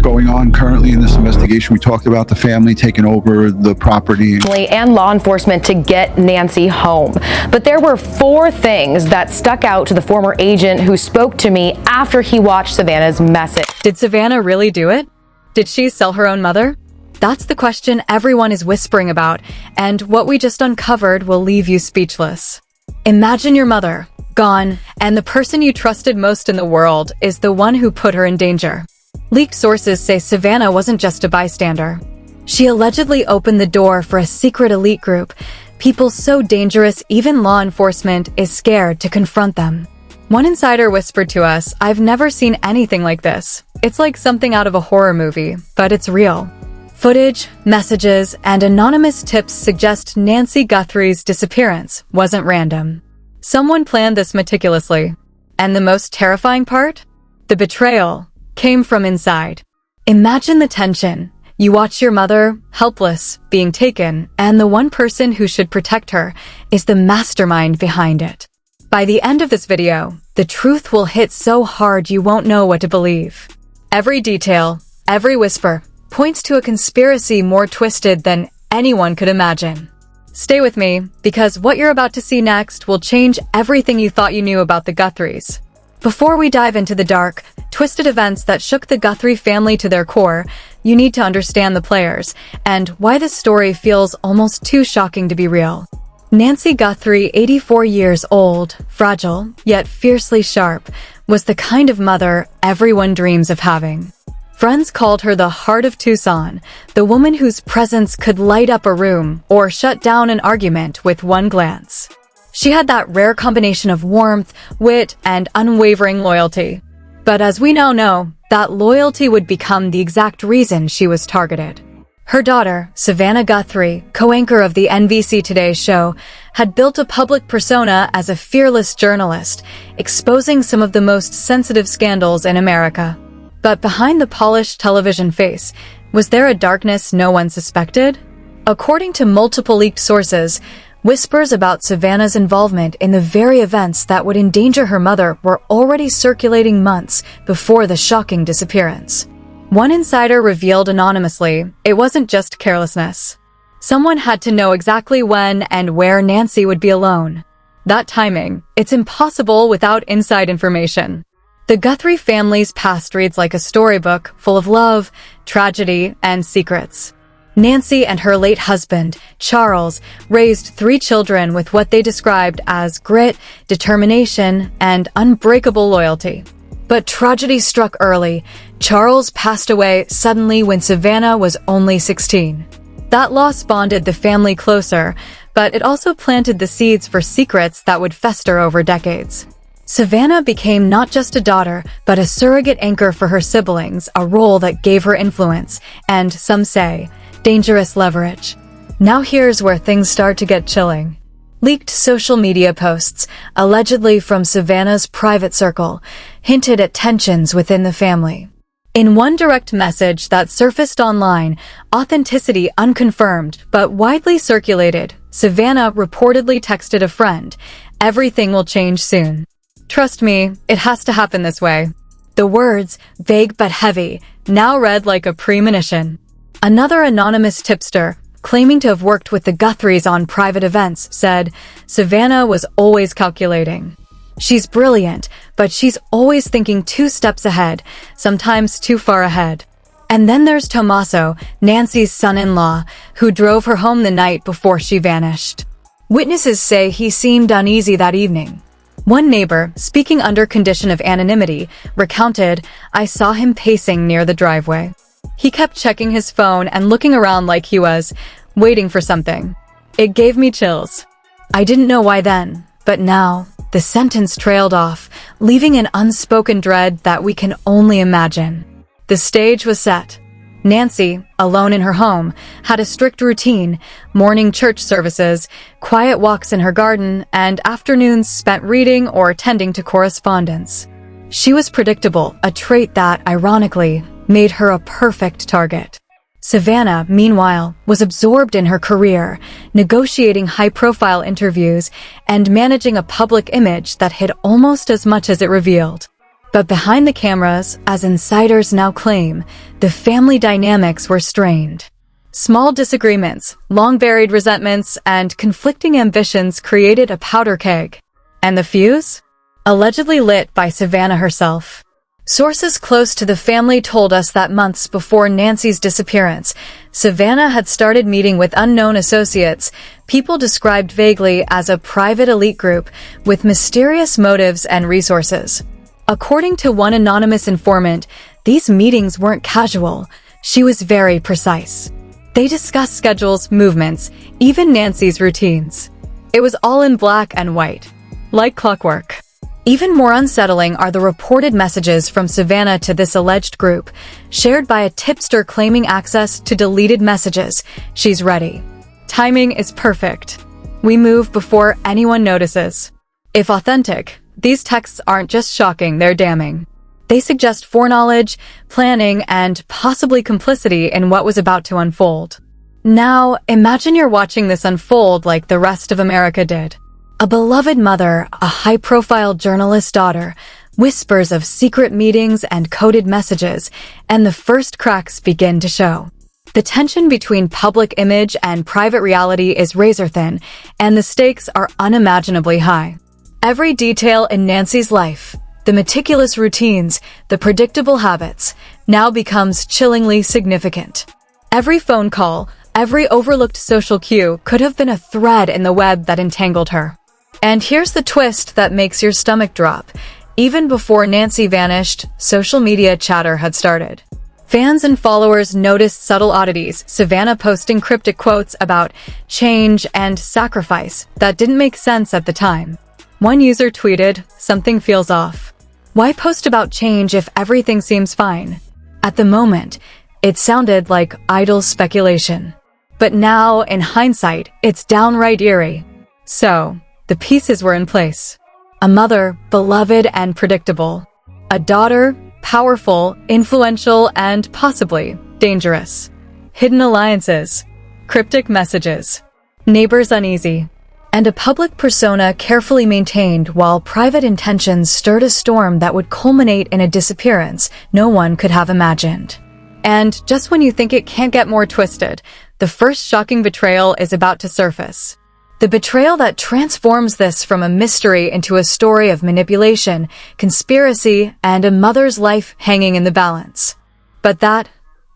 going on currently in this investigation. We talked about the family taking over the property. And law enforcement to get Nancy home. But there were 4 things that stuck out to the former agent who spoke to me after he watched Savannah's message. Did Savannah really do it? Did she sell her own mother? That's the question everyone is whispering about, and what we just uncovered will leave you speechless. Imagine your mother, gone, and the person you trusted most in the world is the one who put her in danger. Leaked sources say Savannah wasn't just a bystander. She allegedly opened the door for a secret elite group, people so dangerous even law enforcement is scared to confront them. One insider whispered to us, "I've never seen anything like this. It's like something out of a horror movie, but it's real." Footage, messages, and anonymous tips suggest Nancy Guthrie's disappearance wasn't random. Someone planned this meticulously. And the most terrifying part? The betrayal came from inside. Imagine the tension. You watch your mother, helpless, being taken, and the one person who should protect her is the mastermind behind it. By the end of this video, the truth will hit so hard you won't know what to believe. Every detail, every whisper, points to a conspiracy more twisted than anyone could imagine. Stay with me, because what you're about to see next will change everything you thought you knew about the Guthries. Before we dive into the dark, twisted events that shook the Guthrie family to their core, you need to understand the players, and why this story feels almost too shocking to be real. Nancy Guthrie, 84 years old, fragile, yet fiercely sharp, was the kind of mother everyone dreams of having. Friends called her the heart of Tucson, the woman whose presence could light up a room or shut down an argument with one glance. She had that rare combination of warmth, wit, and unwavering loyalty. But as we now know, that loyalty would become the exact reason she was targeted. Her daughter, Savannah Guthrie, co-anchor of the NBC Today show, had built a public persona as a fearless journalist, exposing some of the most sensitive scandals in America. But behind the polished television face, was there a darkness no one suspected? According to multiple leaked sources, whispers about Savannah's involvement in the very events that would endanger her mother were already circulating months before the shocking disappearance. One insider revealed anonymously, it wasn't just carelessness. Someone had to know exactly when and where Nancy would be alone. That timing, it's impossible without inside information. The Guthrie family's past reads like a storybook full of love, tragedy, and secrets. Nancy and her late husband, Charles, raised 3 children with what they described as grit, determination, and unbreakable loyalty. But tragedy struck early. Charles passed away suddenly when Savannah was only 16. That loss bonded the family closer, but it also planted the seeds for secrets that would fester over decades. Savannah became not just a daughter, but a surrogate anchor for her siblings, a role that gave her influence, and, some say, dangerous leverage. Now here's where things start to get chilling. Leaked social media posts, allegedly from Savannah's private circle, hinted at tensions within the family. In one direct message that surfaced online, authenticity unconfirmed but widely circulated, Savannah reportedly texted a friend, "Everything will change soon. Trust me, it has to happen this way." The words, vague but heavy, now read like a premonition. Another anonymous tipster, claiming to have worked with the Guthries on private events, said, "Savannah was always calculating. She's brilliant, but she's always thinking 2 steps ahead, sometimes too far ahead." And then there's Tommaso, Nancy's son-in-law, who drove her home the night before she vanished. Witnesses say he seemed uneasy that evening. One neighbor, speaking under condition of anonymity, recounted, "I saw him pacing near the driveway. He kept checking his phone and looking around like he was waiting for something. It gave me chills. I didn't know why then, but now." The sentence trailed off, leaving an unspoken dread that we can only imagine. The stage was set. Nancy, alone in her home, had a strict routine: morning church services, quiet walks in her garden, and afternoons spent reading or attending to correspondence. She was predictable, a trait that, ironically, made her a perfect target. Savannah, meanwhile, was absorbed in her career, negotiating high-profile interviews and managing a public image that hid almost as much as it revealed. But behind the cameras, as insiders now claim, the family dynamics were strained. Small disagreements, long-buried resentments, and conflicting ambitions created a powder keg. And the fuse? Allegedly lit by Savannah herself. Sources close to the family told us that months before Nancy's disappearance, Savannah had started meeting with unknown associates, people described vaguely as a private elite group with mysterious motives and resources. According to one anonymous informant, these meetings weren't casual. She was very precise. They discussed schedules, movements, even Nancy's routines. It was all in black and white, like clockwork. Even more unsettling are the reported messages from Savannah to this alleged group, shared by a tipster claiming access to deleted messages. She's ready. Timing is perfect. We move before anyone notices. If authentic, these texts aren't just shocking, they're damning. They suggest foreknowledge, planning, and possibly complicity in what was about to unfold. Now, imagine you're watching this unfold like the rest of America did. A beloved mother, a high-profile journalist's daughter, whispers of secret meetings and coded messages, and the first cracks begin to show. The tension between public image and private reality is razor-thin, and the stakes are unimaginably high. Every detail in Nancy's life, the meticulous routines, the predictable habits, now becomes chillingly significant. Every phone call, every overlooked social cue could have been a thread in the web that entangled her. And here's the twist that makes your stomach drop. Even before Nancy vanished, social media chatter had started. Fans and followers noticed subtle oddities, Savannah posting cryptic quotes about change and sacrifice that didn't make sense at the time. One user tweeted, "Something feels off. Why post about change if everything seems fine?" At the moment, it sounded like idle speculation. But now, in hindsight, it's downright eerie. So, the pieces were in place. A mother, beloved and predictable. A daughter, powerful, influential, and possibly dangerous. Hidden alliances. Cryptic messages. Neighbors uneasy. And a public persona carefully maintained while private intentions stirred a storm that would culminate in a disappearance no one could have imagined. And just when you think it can't get more twisted, the first shocking betrayal is about to surface. The betrayal that transforms this from a mystery into a story of manipulation, conspiracy, and a mother's life hanging in the balance. But that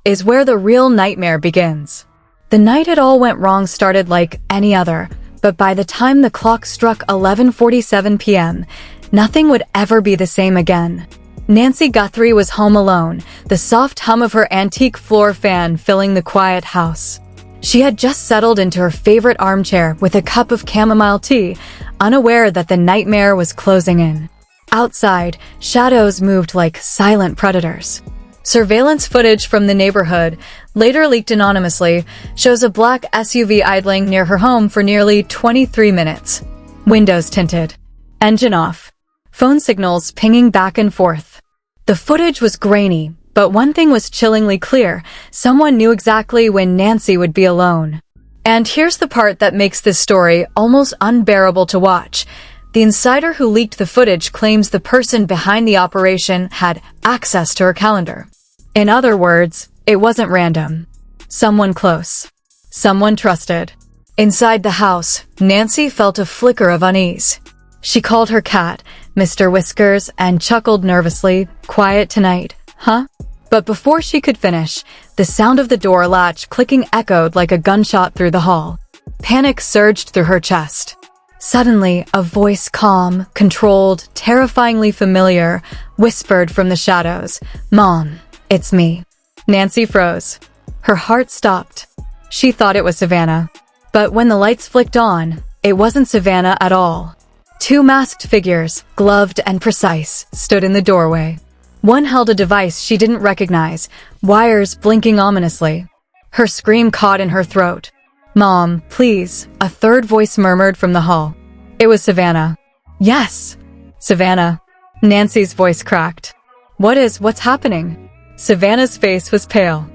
is where the real nightmare begins. The night it all went wrong started like any other, but by the time the clock struck 11:47 p.m., nothing would ever be the same again. Nancy Guthrie was home alone, the soft hum of her antique floor fan filling the quiet house. She had just settled into her favorite armchair with a cup of chamomile tea, unaware that the nightmare was closing in. Outside, shadows moved like silent predators. Surveillance footage from the neighborhood, later leaked anonymously, shows a black SUV idling near her home for nearly 23 minutes. Windows tinted. Engine off. Phone signals pinging back and forth. The footage was grainy, but one thing was chillingly clear. Someone knew exactly when Nancy would be alone. And here's the part that makes this story almost unbearable to watch. The insider who leaked the footage claims the person behind the operation had access to her calendar. In other words, it wasn't random. Someone close. Someone trusted. Inside the house, Nancy felt a flicker of unease. She called her cat, Mr. Whiskers, and chuckled nervously, "Quiet tonight, huh?" But before she could finish, the sound of the door latch clicking echoed like a gunshot through the hall. Panic surged through her chest. Suddenly, a voice calm, controlled, terrifyingly familiar, whispered from the shadows, "Mom, it's me." Nancy froze. Her heart stopped. She thought it was Savannah. But when the lights flicked on, it wasn't Savannah at all. Two masked figures, gloved and precise, stood in the doorway. One held a device she didn't recognize, wires blinking ominously. Her scream caught in her throat. "Mom, please," a third voice murmured from the hall. It was Savannah. "Yes, Savannah." Nancy's voice cracked. What's happening?" Savannah's face was pale.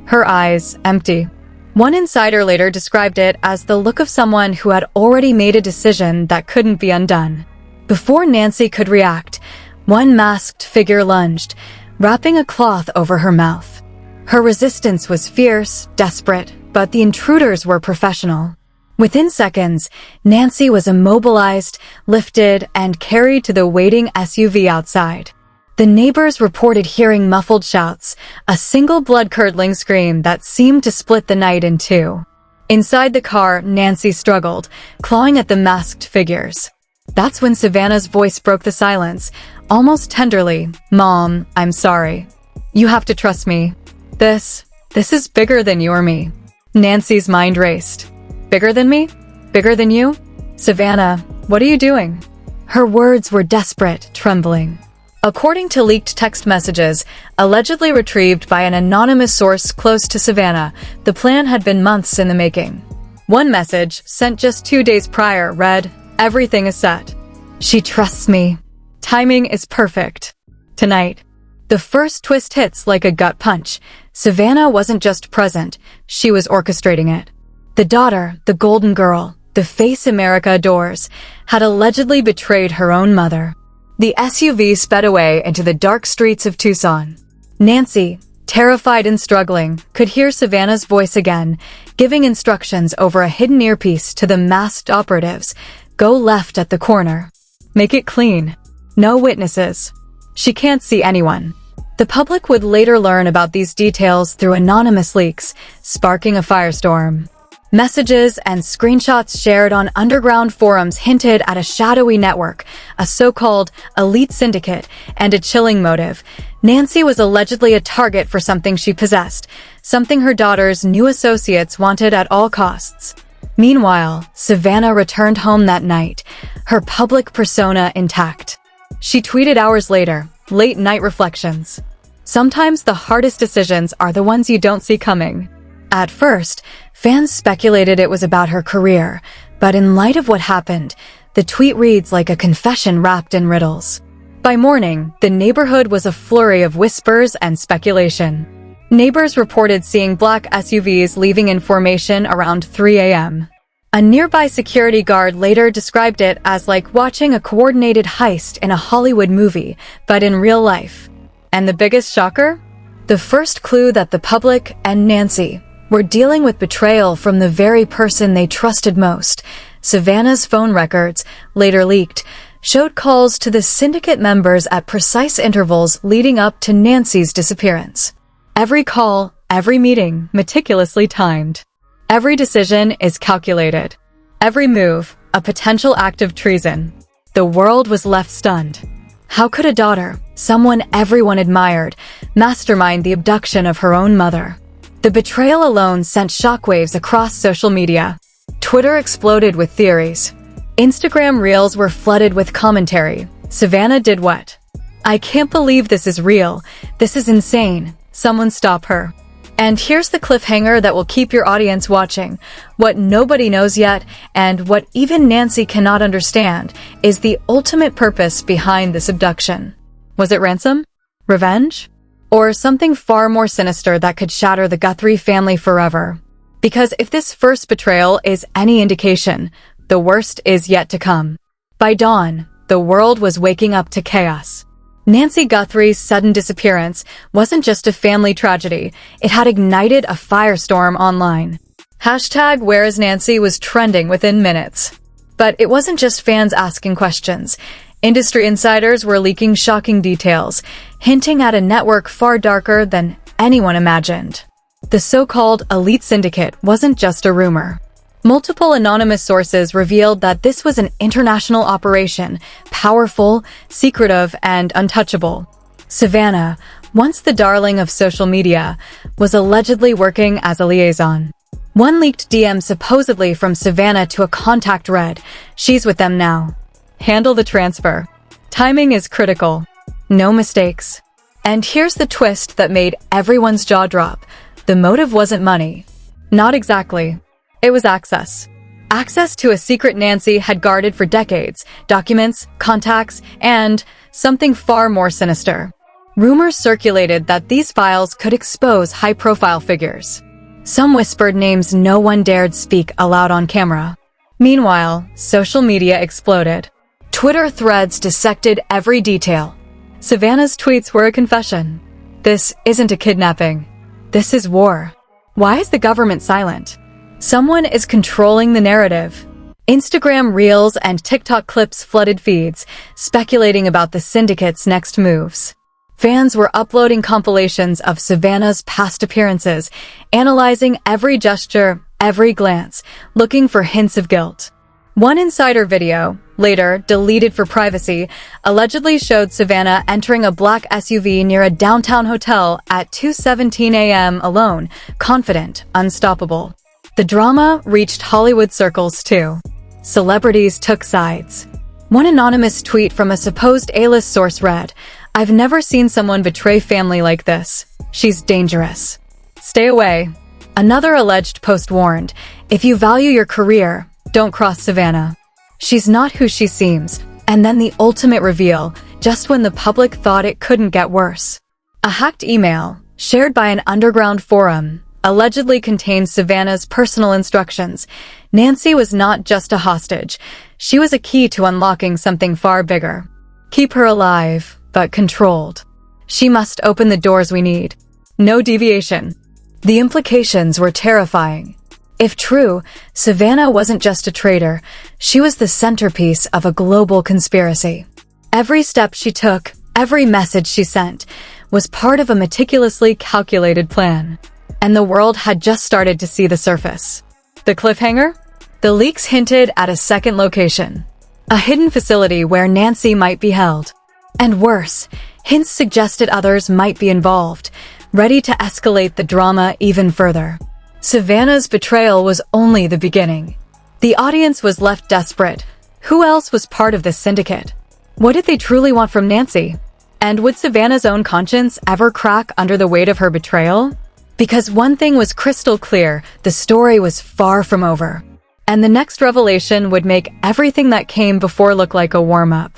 Her eyes empty. One insider later described it as the look of someone who had already made a decision that couldn't be undone. Before Nancy could react, One masked figure lunged, wrapping a cloth over her mouth. Her resistance was fierce, desperate, but the intruders were professional. Within seconds, Nancy was immobilized, lifted, and carried to the waiting SUV outside. The neighbors reported hearing muffled shouts, a single blood-curdling scream that seemed to split the night in two. Inside the car, Nancy struggled, clawing at the masked figures. That's when Savannah's voice broke the silence, almost tenderly. "Mom, I'm sorry. You have to trust me. This is bigger than you or me." Nancy's mind raced. Bigger than me? Bigger than you? "Savannah, what are you doing?" Her words were desperate, trembling. According to leaked text messages, allegedly retrieved by an anonymous source close to Savannah, the plan had been months in the making. One message, sent just 2 days prior, read, "Everything is set. She trusts me. Timing is perfect. Tonight." The first twist hits like a gut punch. Savannah wasn't just present, she was orchestrating it. The daughter, the golden girl, the face America adores, had allegedly betrayed her own mother. The SUV sped away into the dark streets of Tucson. Nancy, terrified and struggling, could hear Savannah's voice again, giving instructions over a hidden earpiece to the masked operatives. "Go left at the corner. Make it clean. No witnesses. She can't see anyone." The public would later learn about these details through anonymous leaks, sparking a firestorm. Messages and screenshots shared on underground forums hinted at a shadowy network, a so-called elite syndicate, and a chilling motive. Nancy was allegedly a target for something she possessed, something her daughter's new associates wanted at all costs. Meanwhile, Savannah returned home that night, her public persona intact. She tweeted hours later, "Late-night reflections. Sometimes the hardest decisions are the ones you don't see coming." At first, fans speculated it was about her career, but in light of what happened, the tweet reads like a confession wrapped in riddles. By morning, the neighborhood was a flurry of whispers and speculation. Neighbors reported seeing black SUVs leaving in formation around 3 a.m. A nearby security guard later described it as like watching a coordinated heist in a Hollywood movie, but in real life. And the biggest shocker? The first clue that the public and Nancy were dealing with betrayal from the very person they trusted most. Savannah's phone records, later leaked, showed calls to the syndicate members at precise intervals leading up to Nancy's disappearance. Every call, every meeting, meticulously timed. Every decision is calculated. Every move, a potential act of treason. The world was left stunned. How could a daughter, someone everyone admired, mastermind the abduction of her own mother? The betrayal alone sent shockwaves across social media. Twitter exploded with theories. Instagram reels were flooded with commentary. "Savannah did what? I can't believe this is real. This is insane. Someone stop her." And here's the cliffhanger that will keep your audience watching. What nobody knows yet, and what even Nancy cannot understand, is the ultimate purpose behind this abduction. Was it ransom? Revenge? Or something far more sinister that could shatter the Guthrie family forever? Because if this first betrayal is any indication, the worst is yet to come. By dawn, the world was waking up to chaos. Nancy Guthrie's sudden disappearance wasn't just a family tragedy, it had ignited a firestorm online. Hashtag Where is Nancy was trending within minutes. But it wasn't just fans asking questions. Industry insiders were leaking shocking details, hinting at a network far darker than anyone imagined. The so-called elite syndicate wasn't just a rumor. Multiple anonymous sources revealed that this was an international operation, powerful, secretive, and untouchable. Savannah, once the darling of social media, was allegedly working as a liaison. One leaked DM supposedly from Savannah to a contact read, "She's with them now. Handle the transfer. Timing is critical. No mistakes." And here's the twist that made everyone's jaw drop. The motive wasn't money. Not exactly. It was access. Access to a secret Nancy had guarded for decades, documents, contacts, and something far more sinister. Rumors circulated that these files could expose high-profile figures. Some whispered names no one dared speak aloud on camera. Meanwhile, social media exploded. Twitter threads dissected every detail. Savannah's tweets were a confession. This isn't a kidnapping. This is war. Why is the government silent? Someone is controlling the narrative. Instagram Reels and TikTok clips flooded feeds, speculating about the syndicate's next moves. Fans were uploading compilations of Savannah's past appearances, analyzing every gesture, every glance, looking for hints of guilt. One insider video, later deleted for privacy, allegedly showed Savannah entering a black SUV near a downtown hotel at 2:17 a.m. alone, confident, unstoppable. The drama reached Hollywood circles too. Celebrities took sides. One anonymous tweet from a supposed A-list source read, "I've never seen someone betray family like this. She's dangerous. Stay away." Another alleged post warned, "If you value your career, don't cross Savannah. She's not who she seems." And then the ultimate reveal, just when the public thought it couldn't get worse. A hacked email, shared by an underground forum, allegedly contained Savannah's personal instructions. Nancy was not just a hostage. She was a key to unlocking something far bigger. Keep her alive, but controlled. She must open the doors we need. No deviation. The implications were terrifying. If true, Savannah wasn't just a traitor. She was the centerpiece of a global conspiracy. Every step she took, every message she sent, was part of a meticulously calculated plan. And the world had just started to see the surface. The cliffhanger? The leaks hinted at a second location. A hidden facility where Nancy might be held. And worse, hints suggested others might be involved, ready to escalate the drama even further. Savannah's betrayal was only the beginning. The audience was left desperate. Who else was part of this syndicate? What did they truly want from Nancy? And would Savannah's own conscience ever crack under the weight of her betrayal? Because one thing was crystal clear, the story was far from over. And the next revelation would make everything that came before look like a warm-up.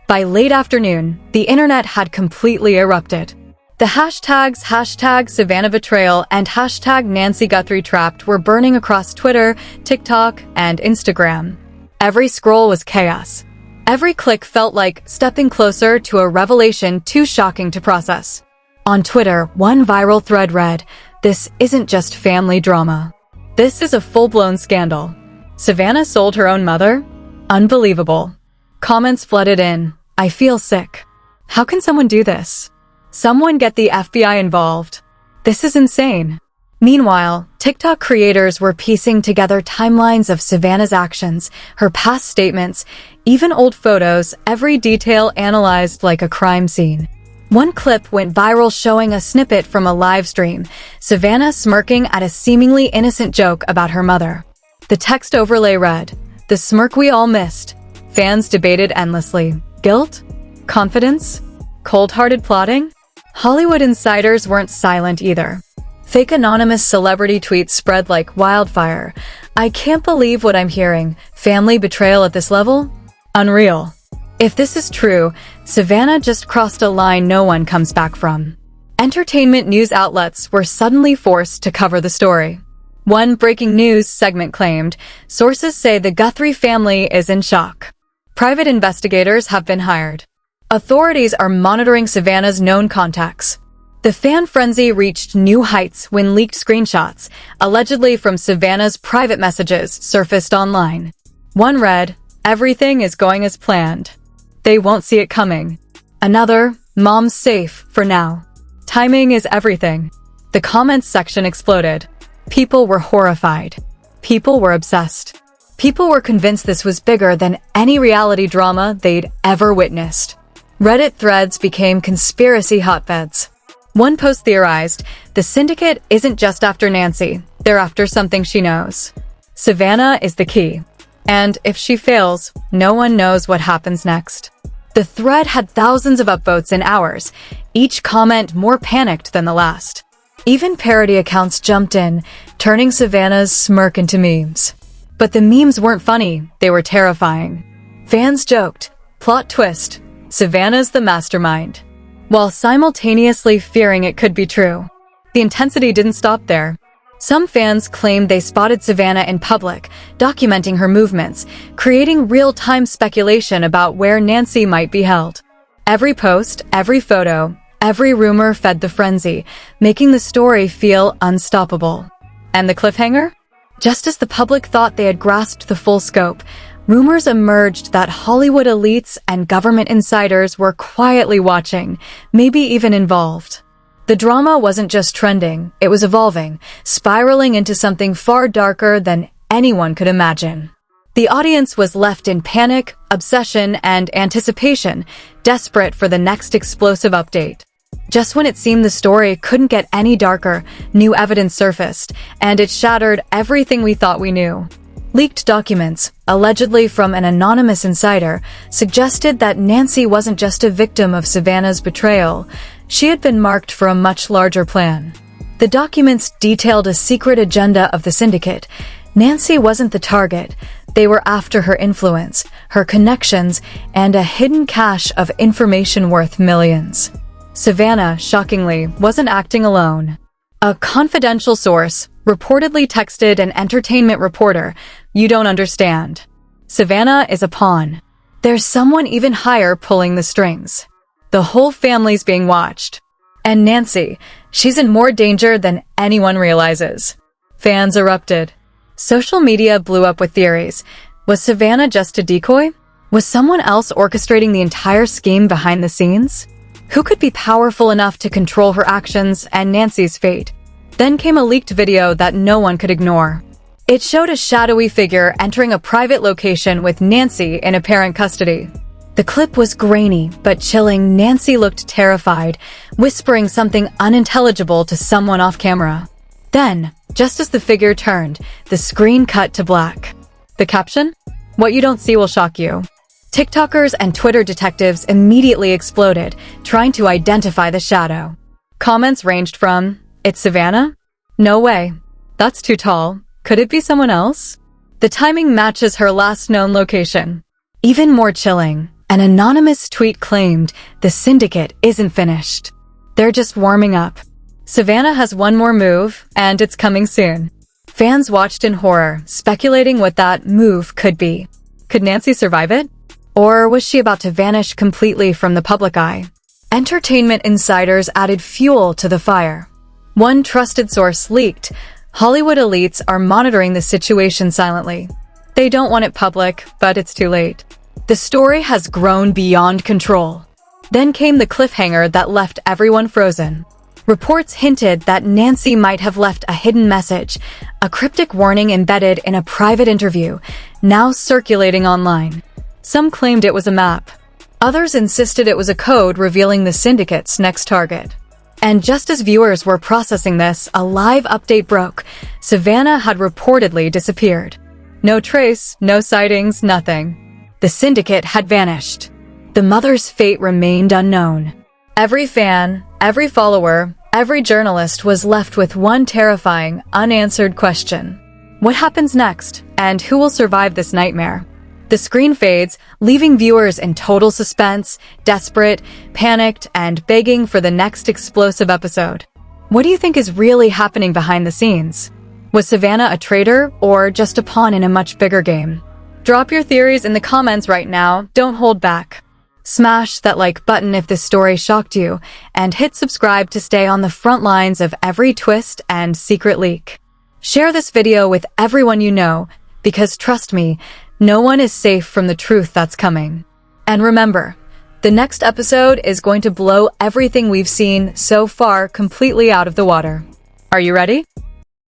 By late afternoon, the internet had completely erupted. The hashtags #Savannah Betrayal and #Nancy Guthrie Trapped were burning across Twitter, TikTok, and Instagram. Every scroll was chaos. Every click felt like stepping closer to a revelation too shocking to process. On Twitter, one viral thread read, "This isn't just family drama. This is a full-blown scandal. Savannah sold her own mother? Unbelievable." Comments flooded in. "I feel sick. How can someone do this? Someone get the FBI involved. This is insane." Meanwhile, TikTok creators were piecing together timelines of Savannah's actions, her past statements, even old photos, every detail analyzed like a crime scene. One clip went viral showing a snippet from a live stream, Savannah smirking at a seemingly innocent joke about her mother. The text overlay read, "The smirk we all missed." Fans debated endlessly. Guilt? Confidence? Cold-hearted plotting? Hollywood insiders weren't silent either. Fake anonymous celebrity tweets spread like wildfire. "I can't believe what I'm hearing. Family betrayal at this level? Unreal." If this is true, Savannah just crossed a line no one comes back from. Entertainment news outlets were suddenly forced to cover the story. One breaking news segment claimed, "Sources say the Guthrie family is in shock. Private investigators have been hired. Authorities are monitoring Savannah's known contacts." The fan frenzy reached new heights when leaked screenshots, allegedly from Savannah's private messages, surfaced online. One read, "Everything is going as planned. They won't see it coming." Another, "Mom's safe for now. Timing is everything." The comments section exploded. People were horrified. People were obsessed. People were convinced this was bigger than any reality drama they'd ever witnessed. Reddit threads became conspiracy hotbeds. One post theorized, the syndicate isn't just after Nancy, they're after something she knows. Savannah is the key. And if she fails, no one knows what happens next. The thread had thousands of upvotes in hours, each comment more panicked than the last. Even parody accounts jumped in, turning Savannah's smirk into memes. But the memes weren't funny, they were terrifying. Fans joked, "Plot twist, Savannah's the mastermind," while simultaneously fearing it could be true. The intensity didn't stop there. Some fans claimed they spotted Savannah in public, documenting her movements, creating real-time speculation about where Nancy might be held. Every post, every photo, every rumor fed the frenzy, making the story feel unstoppable. And the cliffhanger? Just as the public thought they had grasped the full scope, rumors emerged that Hollywood elites and government insiders were quietly watching, maybe even involved. The drama wasn't just trending, it was evolving, spiraling into something far darker than anyone could imagine. The audience was left in panic, obsession, and anticipation, desperate for the next explosive update. Just when it seemed the story couldn't get any darker, new evidence surfaced, and it shattered everything we thought we knew. Leaked documents, allegedly from an anonymous insider, suggested that Nancy wasn't just a victim of Savannah's betrayal. She had been marked for a much larger plan. The documents detailed a secret agenda of the syndicate. Nancy wasn't the target. They were after her influence, her connections, and a hidden cache of information worth millions. Savannah, shockingly, wasn't acting alone. A confidential source reportedly texted an entertainment reporter, "You don't understand. Savannah is a pawn. There's someone even higher pulling the strings. The whole family's being watched. And Nancy, she's in more danger than anyone realizes." Fans erupted. Social media blew up with theories. Was Savannah just a decoy? Was someone else orchestrating the entire scheme behind the scenes? Who could be powerful enough to control her actions and Nancy's fate? Then came a leaked video that no one could ignore. It showed a shadowy figure entering a private location with Nancy in apparent custody. The clip was grainy but chilling. Nancy looked terrified, whispering something unintelligible to someone off camera. Then, just as the figure turned, the screen cut to black. The caption? "What you don't see will shock you." TikTokers and Twitter detectives immediately exploded, trying to identify the shadow. Comments ranged from, "It's Savannah? No way. That's too tall. Could it be someone else?" The timing matches her last known location. Even more chilling, an anonymous tweet claimed, "The syndicate isn't finished. They're just warming up. Savannah has one more move, and it's coming soon." Fans watched in horror, speculating what that move could be. Could Nancy survive it? Or was she about to vanish completely from the public eye? Entertainment insiders added fuel to the fire. One trusted source leaked, "Hollywood elites are monitoring the situation silently. They don't want it public, but it's too late." The story has grown beyond control. Then came the cliffhanger that left everyone frozen. Reports hinted that Nancy might have left a hidden message, a cryptic warning embedded in a private interview, now circulating online. Some claimed it was a map. Others insisted it was a code revealing the syndicate's next target. And just as viewers were processing this, a live update broke. Savannah had reportedly disappeared. No trace, no sightings, nothing. The syndicate had vanished. The mother's fate remained unknown. Every fan, every follower, every journalist was left with one terrifying, unanswered question. What happens next, and who will survive this nightmare? The screen fades, leaving viewers in total suspense, desperate, panicked, and begging for the next explosive episode. What do you think is really happening behind the scenes? Was Savannah a traitor, or just a pawn in a much bigger game? Drop your theories in the comments right now, don't hold back. Smash that like button if this story shocked you, and hit subscribe to stay on the front lines of every twist and secret leak. Share this video with everyone you know, because trust me, no one is safe from the truth that's coming. And remember, the next episode is going to blow everything we've seen so far completely out of the water. Are you ready?